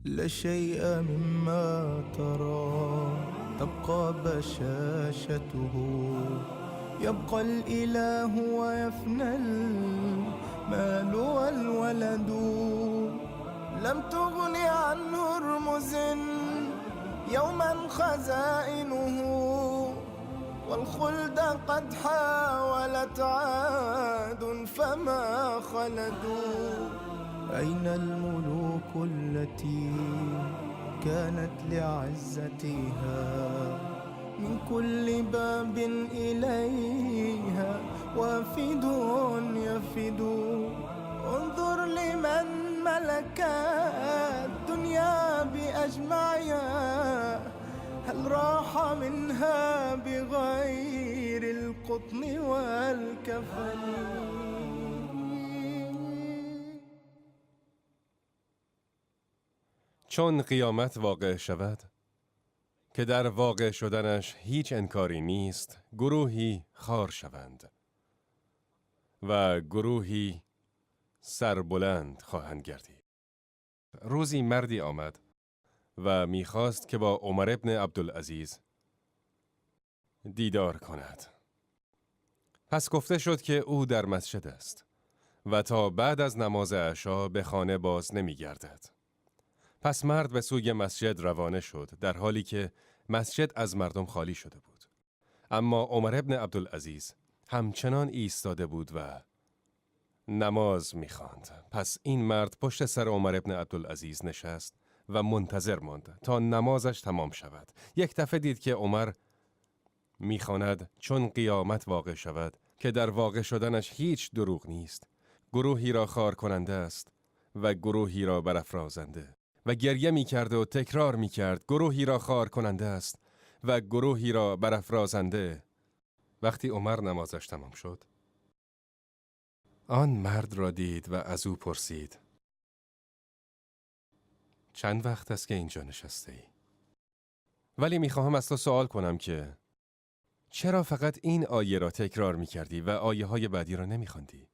لا شيء مما ترى تبقى بشاشته، يبقى الإله ويفنى المال والولد. لم تغن عن هرمز يوما خزائنه، والخلد قد حاولت عاد فما خلدوا. أين الملوك التي كانت لعزتها من كل باب إليها وافد يفد؟ انظر لمن ملك الدنيا بأجمعها، هل راح منها بغير القطن والكفن؟ چون قیامت واقع شود که در واقع شدنش هیچ انکاری نیست، گروهی خار شوند و گروهی سربلند خواهند گردید. روزی مردی آمد و می‌خواست که با عمر ابن عبدالعزیز دیدار کند. پس گفته شد که او در مسجد است و تا بعد از نماز عشا به خانه باز نمی‌گردد. پس مرد به سوی مسجد روانه شد در حالی که مسجد از مردم خالی شده بود. اما عمر ابن عبدالعزیز همچنان ایستاده بود و نماز می‌خواند. پس این مرد پشت سر عمر ابن عبدالعزیز نشست و منتظر ماند تا نمازش تمام شود. یک دفعه دید که عمر می‌خواند چون قیامت واقع شود که در واقع شدنش هیچ دروغ نیست، گروهی را خار کننده است و گروهی را برافرازنده، و گریه می‌کرد و تکرار می‌کرد گروهی را خار کننده است و گروهی را برافرازنده. وقتی عمر نمازش تمام شد، آن مرد را دید و از او پرسید: چند وقت است که اینجا نشسته ای؟ ولی می‌خواهم از تو سوال کنم که چرا فقط این آیه را تکرار می‌کردی و آیه‌های بعدی را نمی‌خواندی؟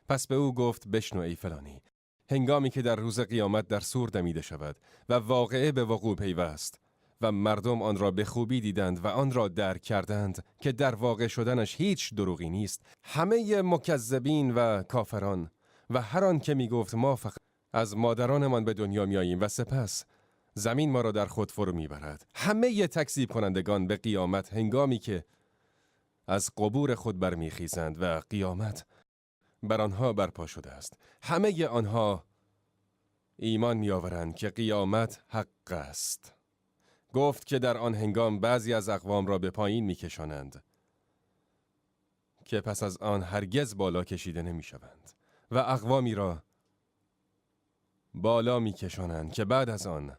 پس به او گفت: بشنو ای فلانی، هنگامی که در روز قیامت در صور دمیده شود و واقعه به وقوع پیوست و مردم آن را به خوبی دیدند و آن را درک کردند که در واقع شدنش هیچ دروغی نیست، همه مکذبین و کافران و هر آن که می گفت ما فقط از مادرانمان به دنیا می آییم و سپس زمین ما را در خود فرو می برد، همه تکذیب کنندگان به قیامت هنگامی که از قبور خود برمی خیزند و قیامت بر آنها برپا شده است، همه آنها ایمان می آورند که قیامت حق است. گفت که در آن هنگام بعضی از اقوام را به پایین می کشانند که پس از آن هرگز بالا کشیده نمی شوند و اقوامی را بالا می کشانند که بعد از آن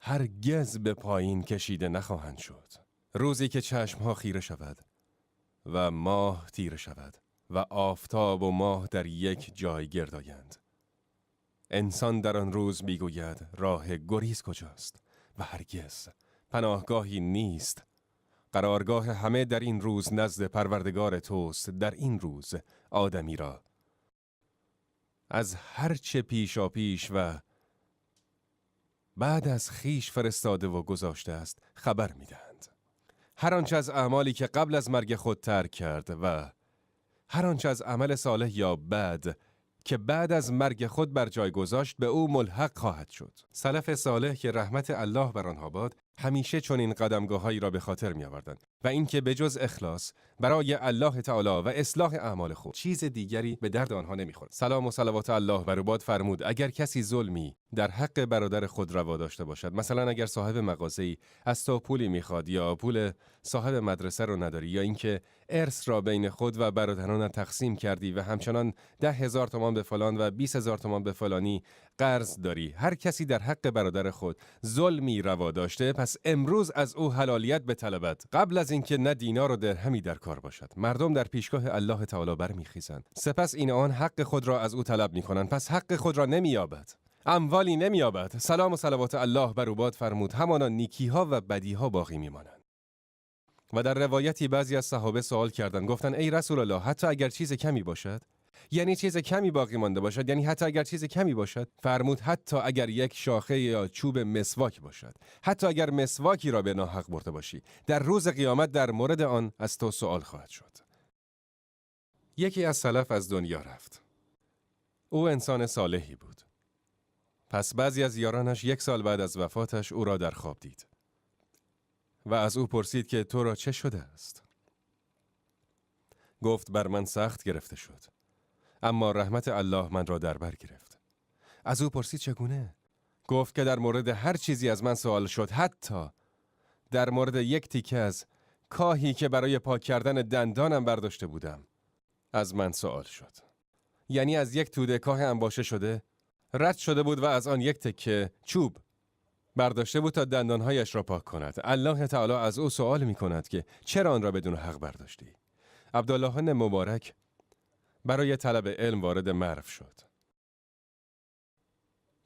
هرگز به پایین کشیده نخواهند شد. روزی که چشمها خیره شود و ماه تیره شود و آفتاب و ماه در یک جای گردآیند، انسان در آن روز میگوید راه گریز کجاست و هرگز پناهگاهی نیست. قرارگاه همه در این روز نزد پروردگار توست. در این روز آدمی را از هر چه پیشا پیش و بعد از خیش فرستاده و گذاشته است خبر میدهند. هر آنچه از اعمالی که قبل از مرگ خود ترک کرد و هر آنچه از عمل صالح یا بد که بعد از مرگ خود بر جای گذاشت به او ملحق خواهد شد. سلف صالح که رحمت الله بر آنها باد همیشه چنین قدمگاه‌هایی را به خاطر می‌آوردند و اینکه به جز اخلاص برای الله تعالی و اصلاح اعمال خود چیز دیگری به درد آنها نمی‌خورد. سلام و صلوات الله بر او باد فرمود: اگر کسی ظلمی در حق برادر خود روا داشته باشد، مثلا اگر صاحب مغازه‌ای از تو پولی می‌خواد یا پول صاحب مدرسه رو نداری یا اینکه ارث را بین خود و برادران تقسیم کردی و همچنان 10,000 تومان به فلان و 20,000 تومان به فلانی قرض داری، هر کسی در حق برادر خود ظلمی روا داشته، پس امروز از او حلالیت بطلبد قبل از اینکه نه دینار و درهمی در کار باشد. مردم در پیشگاه الله تعالی برمیخیزند، سپس این آن حق خود را از او طلب میکنند، پس حق خود را نمییابد، اموالی نمییابد. سلام و صلوات الله بر او باد فرمود: همانا نیکی‌ها و بدی‌ها باقی میمانند. و در روایتی بعضی از صحابه سوال کردند، گفتند ای رسول الله، حتی اگر چیز کمی باشد، یعنی چیز کمی باقی مانده باشد؟ یعنی حتی اگر چیز کمی باشد؟ فرمود حتی اگر یک شاخه یا چوب مسواک باشد، حتی اگر مسواکی را به ناحق برده باشی، در روز قیامت در مورد آن از تو سوال خواهد شد. یکی از سلف از دنیا رفت. او انسان صالحی بود. پس بعضی از یارانش 1 سال بعد از وفاتش او را در خواب دید و از او پرسید که تو را چه شده است؟ گفت بر من سخت گرفته شد، اما رحمت الله من را در بر گرفت. از او پرسید چگونه؟ گفت که در مورد هر چیزی از من سوال شد، حتی در مورد یک تیکه از کاهی که برای پاک کردن دندانم برداشته بودم از من سوال شد. یعنی از یک توده کاه انباشه شده رد شده بود و از آن یک تکه چوب برداشته بود تا دندانهایش را پاک کند. الله تعالی از او سوال می کند که چرا آن را بدون حق برداشتی؟ عبدالله بن مبارک برای طلب علم وارد مرو شد.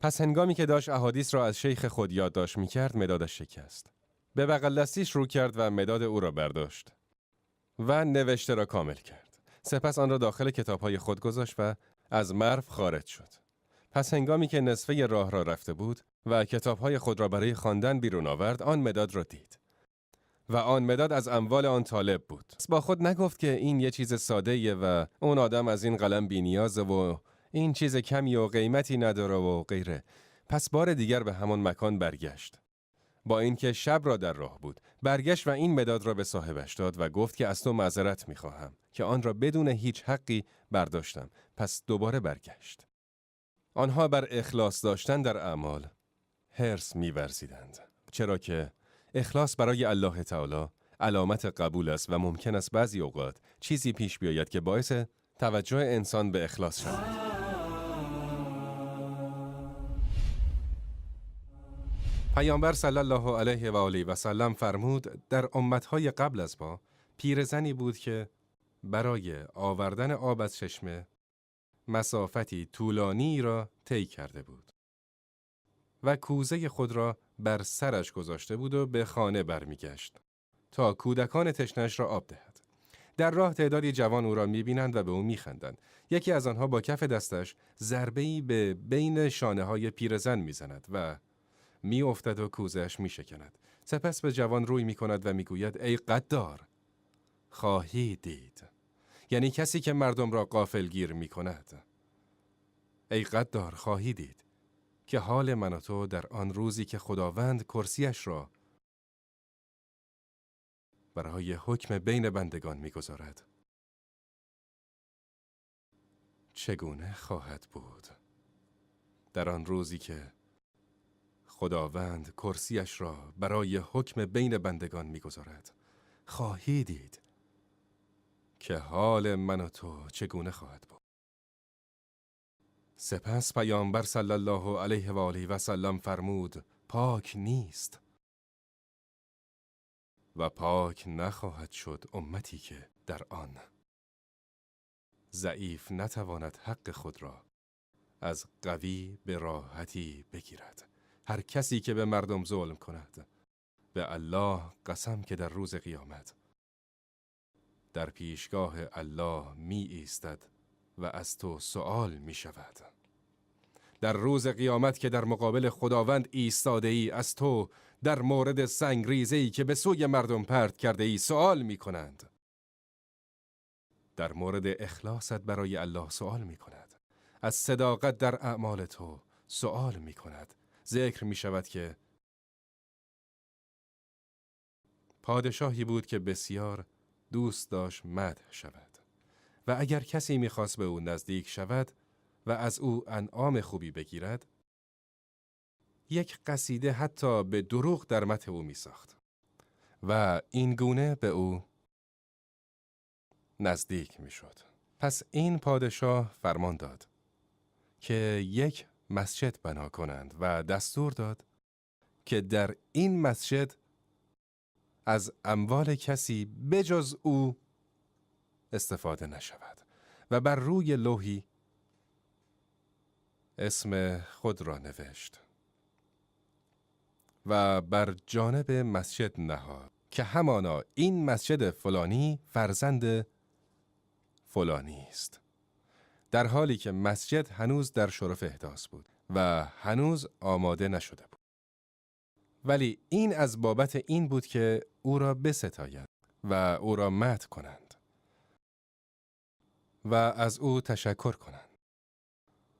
پس هنگامی که داشت احادیث را از شیخ خود یادداشت می کرد، مدادش شکست. به بغل دستیش رو کرد و مداد او را برداشت و نوشته را کامل کرد. سپس آن را داخل کتاب‌های خود گذاشت و از مرو خارج شد. پس هنگامی که نصفه راه را رفته بود و کتاب‌های خود را برای خواندن بیرون آورد، آن مداد را دید. و آن مداد از اموال آن طالب بود. با خود نگفت که این یه چیز ساده‌ایه و اون آدم از این قلم بی‌نیازه و این چیز کمی و قیمتی نداره و غیره. پس بار دیگر به همان مکان برگشت. با اینکه شب را در راه بود، برگشت و این مداد را به صاحبش داد و گفت که از تو معذرت می‌خواهم که آن را بدون هیچ حقی برداشتم. پس دوباره برگشت. آنها بر اخلاص داشتن در اعمال حرص می‌ورزیدند، چرا که اخلاص برای الله تعالی علامت قبول است و ممکن است بعضی اوقات چیزی پیش بیاید که باعث توجه انسان به اخلاص شود. پیامبر صلی الله علیه و آله و سلم فرمود در امتهای قبل از ما پیرزنی بود که برای آوردن آب از چشمه مسافتی طولانی را طی کرده بود و کوزه خود را بر سرش گذاشته بود و به خانه برمیگشت تا کودکان تشنه‌اش را آب دهد. در راه تعدادی جوان او را می‌بینند و به او می‌خندند. یکی از آنها با کف دستش ضربه‌ای به بین شانه‌های پیرزن می‌زند و می‌افتد و کوزه‌اش می‌شکند. سپس به جوان روی می‌کند و می‌گوید ای غدار، خواهی دید. یعنی کسی که مردم را غافلگیر می‌کند. ای غدار، خواهی دید که حال من و تو در آن روزی که خداوند کرسیش را برای حکم بین بندگان می‌گذارد چگونه خواهد بود. در آن روزی که خداوند کرسیش را برای حکم بین بندگان می‌گذارد، خواهی دید که حال من و تو چگونه خواهد بود. سپس پیامبر صلی الله علیه و آله و سلم فرمود پاک نیست و پاک نخواهد شد امتی که در آن ضعیف نتواند حق خود را از قوی به راحتی بگیرد. هر کسی که به مردم ظلم کند، به الله قسم که در روز قیامت در پیشگاه الله می ایستد و از تو سؤال می شود. در روز قیامت که در مقابل خداوند ایستاده ای، از تو در مورد سنگریزه‌ای که به سوی مردم پرت کرده ای سؤال می کنند. در مورد اخلاصت برای الله سؤال می کند. از صداقت در اعمال تو سؤال می کند. ذکر می شود که پادشاهی بود که بسیار دوست داشت مدح شود و اگر کسی می خواست به او نزدیک شود و از او انعام خوبی بگیرد، یک قصیده حتی به دروغ در مدح او می ساخت و این گونه به او نزدیک می شد. پس این پادشاه فرمان داد که یک مسجد بنا کنند و دستور داد که در این مسجد از اموال کسی بجز او استفاده نشود و بر روی لوحی اسم خود را نوشت و بر جانب مسجد نهاد که همانا این مسجد فلانی فرزند فلانی است. در حالی که مسجد هنوز در شرف احداث بود و هنوز آماده نشده بود. ولی این از بابت این بود که او را بستاید و او را مدح کنند و از او تشکر کنند.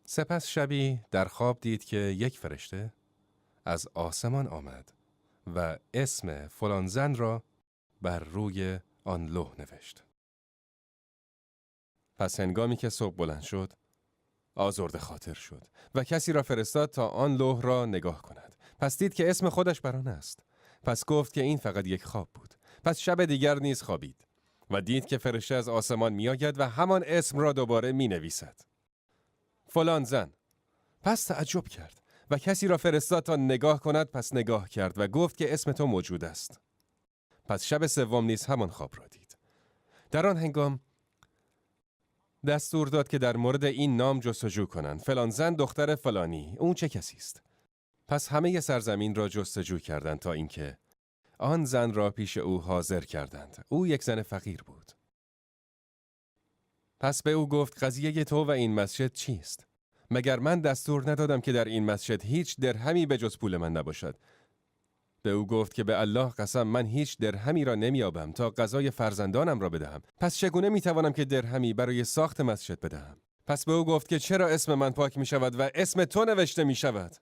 سپس شبی در خواب دید که یک فرشته از آسمان آمد و اسم فلان زن را بر روی آن لوح نوشت. پس هنگامی که صبح بلند شد، آزرده خاطر شد و کسی را فرستاد تا آن لوح را نگاه کند. پس دید که اسم خودش بر آن است. پس گفت که این فقط یک خواب بود. پس شب دیگر نیز خوابید و دید که فرشته از آسمان می آید و همان اسم را دوباره می نویسد. فلان زن. پس تعجب کرد و کسی را فرستاد تا نگاه کند. پس نگاه کرد و گفت که اسم تو موجود است. پس شب سوم نیز همان خواب را دید. در آن هنگام دستور داد که در مورد این نام جستجو کنند. فلان زن دختر فلانی، اون چه کسی است؟ پس همه سرزمین را جستجو کردند تا اینکه آن زن را پیش او حاضر کردند. او یک زن فقیر بود. پس به او گفت قضیه تو و این مسجد چیست؟ مگر من دستور ندادم که در این مسجد هیچ درهمی به جز پول من نباشد؟ به او گفت که به الله قسم من هیچ درهمی را نمیابم تا غذای فرزندانم را بدهم. پس چگونه میتوانم که درهمی برای ساخت مسجد بدهم؟ پس به او گفت که چرا اسم من پاک می شود و اسم تو نوشته می شود؟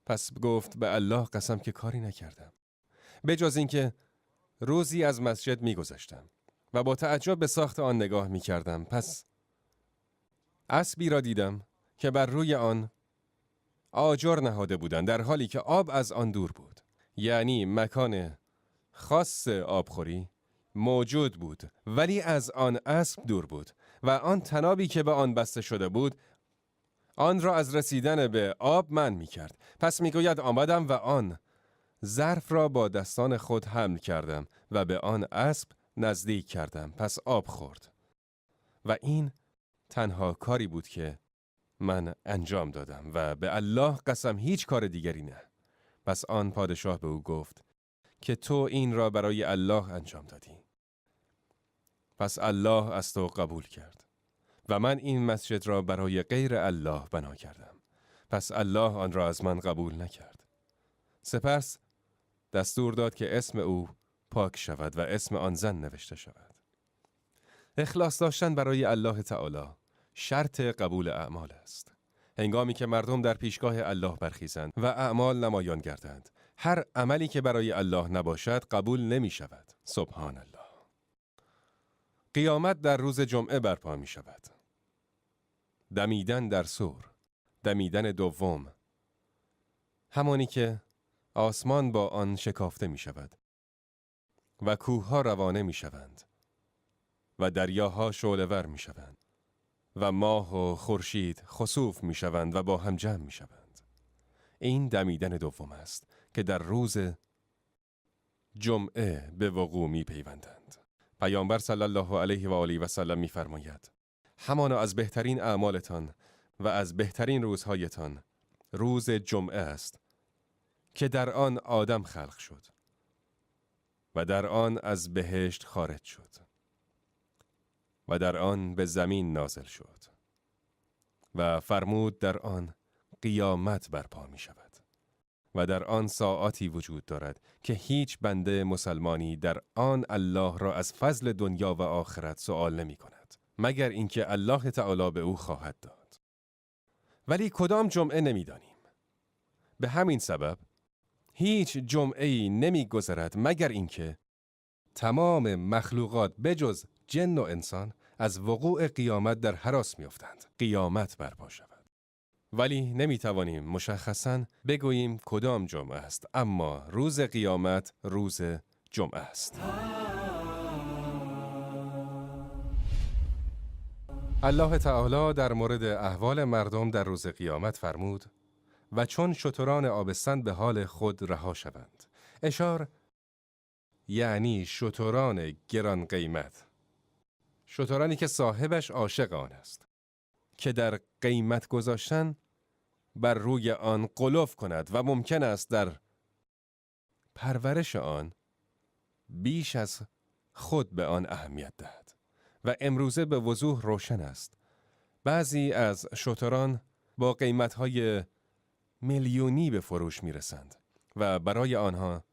پس گفت به الله قسم که کاری نکردم به جز اینکه روزی از مسجد می گذشتم و با تعجب به ساخت آن نگاه می کردم. پس اسبی را دیدم که بر روی آن آجر نهاده بودند در حالی که آب از آن دور بود. یعنی مکان خاص آبخوری موجود بود ولی از آن اسب دور بود و آن تنابی که به آن بسته شده بود آن را از رسیدن به آب منع می کرد. پس می گوید آمدم و آن ظرف را با دستان خود حمل کردم و به آن اسب نزدیک کردم. پس آب خورد و این تنها کاری بود که من انجام دادم و به الله قسم هیچ کار دیگری نه. پس آن پادشاه به او گفت که تو این را برای الله انجام دادی. پس الله از تو قبول کرد و من این مسجد را برای غیر الله بنا کردم. پس الله آن را از من قبول نکرد. سپس دستور داد که اسم او پاک شود و اسم آن زن نوشته شود. اخلاص داشتن برای الله تعالی شرط قبول اعمال است. هنگامی که مردم در پیشگاه الله برخیزند و اعمال نمایان گردند، هر عملی که برای الله نباشد قبول نمی شود. سبحان الله. قیامت در روز جمعه برپا می شود. دمیدن در صور، دمیدن دوم، همانی که آسمان با آن شکافته می شود و کوهها روانه می شوند و دریاها شعله‌ور می شوند و ماه و خورشید خسوف می شوند و با هم جمع می شوند. این دمیدن دوم است که در روز جمعه به وقوع می پیوندند. پیامبر صلی الله علیه و آله و سلم می فرماید همانا از بهترین اعمالتان و از بهترین روزهایتان روز جمعه است که در آن آدم خلق شد و در آن از بهشت خارج شد و در آن به زمین نازل شد و فرمود در آن قیامت برپا می شود و در آن ساعاتی وجود دارد که هیچ بنده مسلمانی در آن الله را از فضل دنیا و آخرت سؤال نمی کند مگر اینکه الله تعالی به او خواهد داد. ولی کدام جمعه نمی دانیم. به همین سبب هیچ جمعه‌ای نمی گذرد مگر اینکه تمام مخلوقات بجز جن و انسان از وقوع قیامت در هراس می افتند. قیامت برپا شود. ولی نمی توانیم مشخصاً بگوییم کدام جمعه است، اما روز قیامت روز جمعه است. الله تعالی در مورد احوال مردم در روز قیامت فرمود و چون شتران آبستن به حال خود رها شوند. اشار یعنی شتران گران قیمت، شترانی که صاحبش عاشق آن است، که در قیمت گذاشتن بر روی آن غلو کند و ممکن است در پرورش آن بیش از خود به آن اهمیت دهد و امروزه به وضوح روشن است بعضی از شتران با قیمت‌های میلیونی به فروش می‌رسند و برای آنها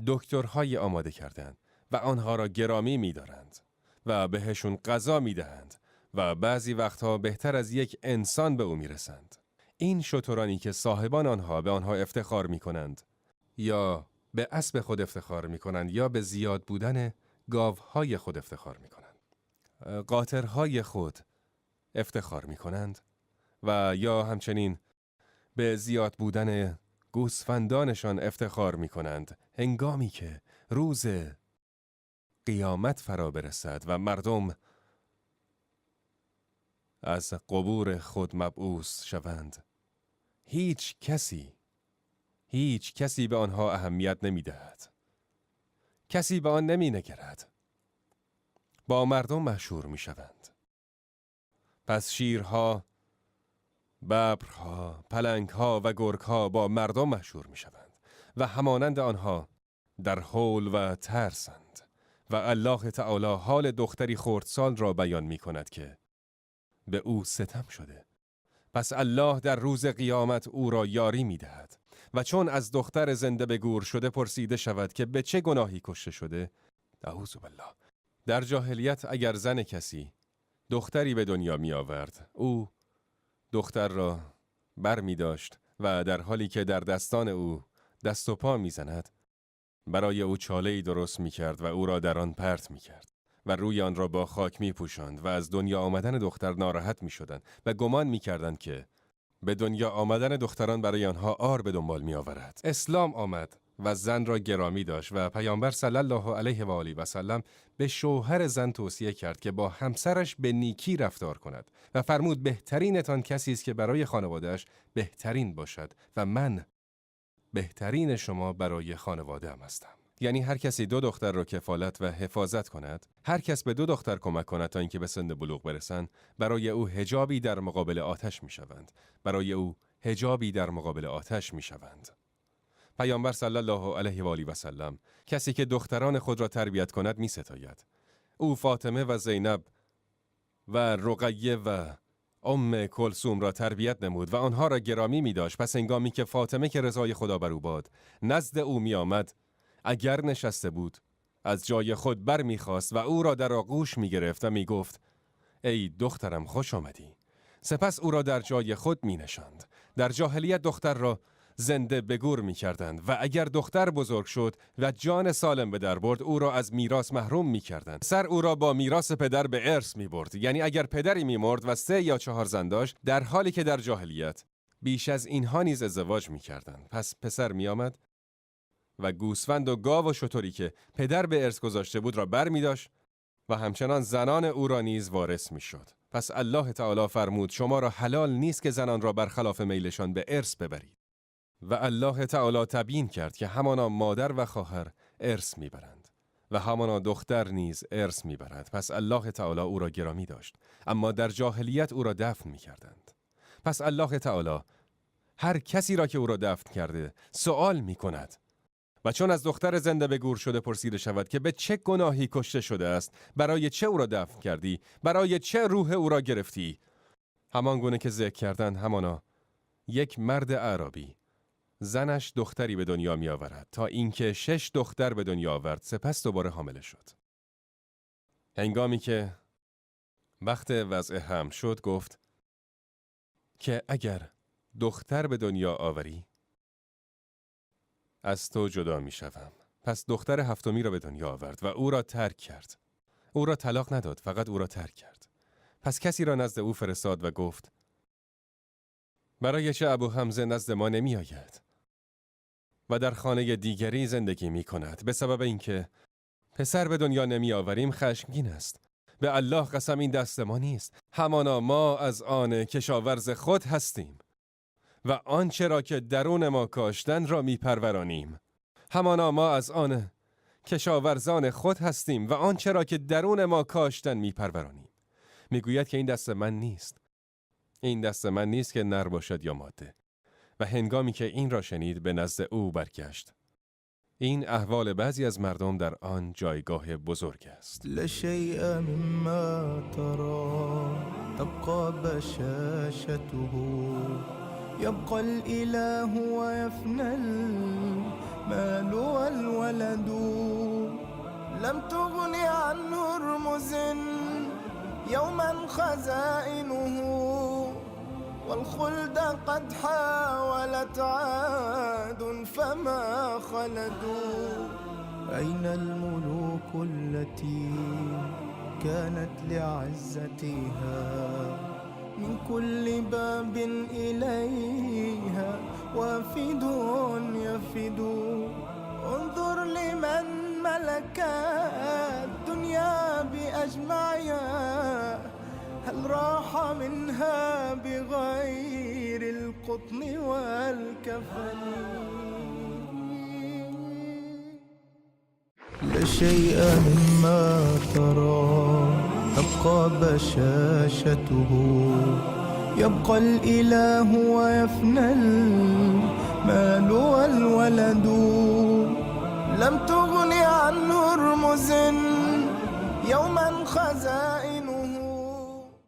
دکترهای آماده کردند و آنها را گرامی می‌دارند و بهشون غذا می‌دهند و بعضی وقتها بهتر از یک انسان به او می‌رسند. این شترانی که صاحبان آنها به آنها افتخار می‌کنند یا به اسب خود افتخار می‌کنند یا به زیاد بودن گاوهای خود افتخار می‌کنند. قاطرهای خود افتخار می‌کنند و یا همچنین به زیاد بودن گوسفندانشان افتخار می‌کنند هنگامی که روز قیامت فرا برسد و مردم از قبور خود مبعوث شوند. هیچ کسی به آنها اهمیت نمی‌دهد. کسی به آن نمی‌نگرد. با مردم مشهور می‌شوند. پس شیرها، ببرها، پلنگها و گرگها با مردم مشهور می‌شوند و همانند آنها در هول و ترسند و الله تعالی حال دختری خردسال را بیان می‌کند که به او ستم شده. پس الله در روز قیامت او را یاری می‌دهد و چون از دختر زنده به گور شده پرسیده شود که به چه گناهی کشته شده، اعوذ بالله. در جاهلیت اگر زن کسی دختری به دنیا می آورد، او دختر را بر می داشت و در حالی که در دستان او دست و پا می زند، برای او چاله‌ای درست می کرد و او را در آن پرت می کرد و روی آن را با خاک می پوشاند و از دنیا آمدن دختر ناراحت می شدند و گمان می کردند که به دنیا آمدن دختران برای آنها عار به دنبال می آورد. اسلام آمد و زن را گرامی داشت و پیامبر صلی الله علیه و آله و سلم به شوهر زن توصیه کرد که با همسرش به نیکی رفتار کند و فرمود بهترینتان کسی است که برای خانواده‌اش بهترین باشد و من بهترین شما برای خانواده‌ام هستم. یعنی هر کسی 2 دختر را کفالت و حفاظت کند، هر کس به 2 دختر کمک کند تا اینکه به سن بلوغ برسند، برای او حجابی در مقابل آتش می‌شوند. برای او حجابی در مقابل آتش می‌شوند. پیامبر صلی الله علیه و آله و سلم کسی که دختران خود را تربیت کند می‌ستاید. او فاطمه و زینب و رقیه و ام کلثوم را تربیت نمود و آنها را گرامی می‌داشت. پس هنگامی که فاطمه که رضای خدا بر او باد نزد او می‌آمد، اگر نشسته بود از جای خود بر می‌خاست و او را در آغوش می‌گرفت و می‌گفت ای دخترم خوش آمدی. سپس او را در جای خود می‌نشاند. در جاهلیت دختر را زنده به گور می‌کردند و اگر دختر بزرگ شد و جان سالم به در برد، او را از میراث محروم می‌کردند. سر او را با میراث پدر به ارث می‌برد. یعنی اگر پدری می‌مرد و 3 یا 4 زن داشت، در حالی که در جاهلیت بیش از اینها نیز ازدواج می‌کردند. پس پسر می‌آمد و گوسفند و گاو و شتری که پدر به ارث گذاشته بود را بر می‌داشت و همچنان زنان او را نیز وارث می‌شد. پس الله تعالی فرمود شما را حلال نیست که زنان را برخلاف میلشان به ارث ببرید. و الله تعالی تبیین کرد که همانا مادر و خواهر ارث میبرند و همانا دختر نیز ارث میبرد. پس الله تعالی او را گرامی داشت، اما در جاهلیت او را دفن میکردند. پس الله تعالی هر کسی را که او را دفن کرده سوال میکند و چون از دختر زنده به گور شده پرسیده شود که به چه گناهی کشته شده است، برای چه او را دفن کردی، برای چه روح او را گرفتی، همان گونه که ذکر کردند، همانا یک مرد اعرابی زنش دختری به دنیا می آورد تا اینکه 6 دختر به دنیا آورد، سپس دوباره حامله شد. هنگامی که وقت وضع حمل شد گفت که اگر دختر به دنیا آوری از تو جدا می شوم. پس دختر 7می را به دنیا آورد و او را ترک کرد. او را طلاق نداد، فقط او را ترک کرد. پس کسی را نزد او فرستاد و گفت برای چه ابو حمزه نزد ما نمی آید و در خانه دیگری زندگی می کند؟ به سبب اینکه پسر به دنیا نمی آوریم خشمگین است. به الله قسم این دست ما نیست، همانا ما از آن کشاورز خود هستیم و آنچه را که درون ما کاشتن را می پرورانیم. همانا ما از آن کشاورزان خود هستیم و آنچه را که درون ما کاشتن می پرورانیم. می گوید که این دست من نیست. این دست من نیست که نر باشد یا ماده. و هنگامی که این را شنید به نزد او برگشت این احوال بعضی از مردم در آن جایگاه بزرگ است. لا شيء مما ترى تبقى بشاشته يبقى الإله ويفنى المال والولد لم تغن عن هرمز يوما خزائنه والخلد قد حاولت عاد فما خلدوا أين الملوك التي كانت لعزتها من كل باب إليها وافد يفد انظر لمن ملك الدنيا بأجمعها هل راح منها بغير القطن والكفن لا شيء مما ترى تبقى بشاشته يبقى الإله ويفنى المال والولد لم تغن عن هرمز يوما خزائنه